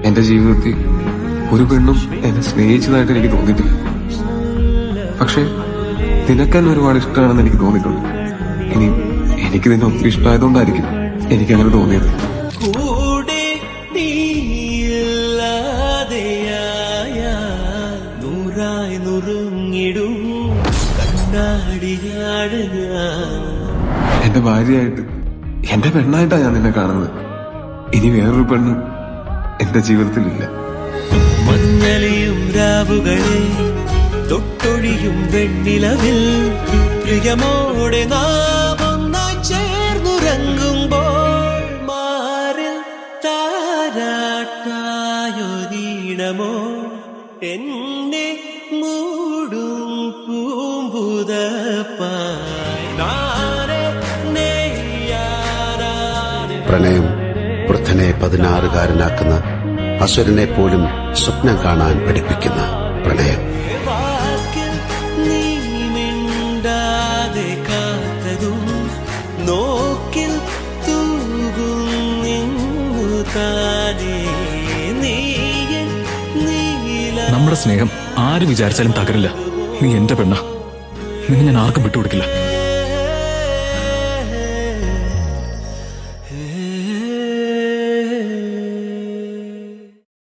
എന്റെ ജീവിതത്തിൽ ഒരു പെണ്ണും എന്നെ സ്നേഹിച്ചതായിട്ട് എനിക്ക് തോന്നിയിട്ടില്ല. പക്ഷെ നിനക്കെന്നെ ഒരുപാട് ഇഷ്ടമാണെന്ന് എനിക്ക് തോന്നിയിട്ടുണ്ട്. ഇനി എനിക്ക് നിന്നെ ഒത്തിരി ഇഷ്ടമായതുകൊണ്ടായിരിക്കും എനിക്കങ്ങനെ തോന്നിയത്. എന്റെ ഭാര്യയായിട്ട്, എന്റെ പെണ്ണായിട്ടാ ഞാൻ നിന്നെ കാണുന്നത്. ഇനി വേറൊരു പെണ്ണും എന്റെ ജീവിതത്തിലില്ല. മഞ്ഞളിയും രാവുകളെ തൊട്ടൊഴിയും വെണ്ണിലവിൽ പ്രിയമോടെ നാം ഒന്നായി ചേർന്നുറങ്ങുമ്പോൾ മാറിൽ താരാട്ടായൊരീണമോ എന്നെ മൂടും പൂമ്പുതപ്പായി. പ്രണയം വൃദ്ധനെ 16-കാരനാക്കുന്ന, അസുരനെ പോലും സ്വപ്നം കാണാൻ പഠിപ്പിക്കുന്ന പ്രണയം. നീ മിണ്ടാതെ കാത്തതും നോക്കിൽ തൂകും നിന്നു താനേ. നമ്മുടെ സ്നേഹം ആര് വിചാരിച്ചാലും തകരില്ല. നീ എന്റെ പെണ്ണ, നിന്നെ ഞാൻ ആർക്കും വിട്ടുകൊടുക്കില്ല.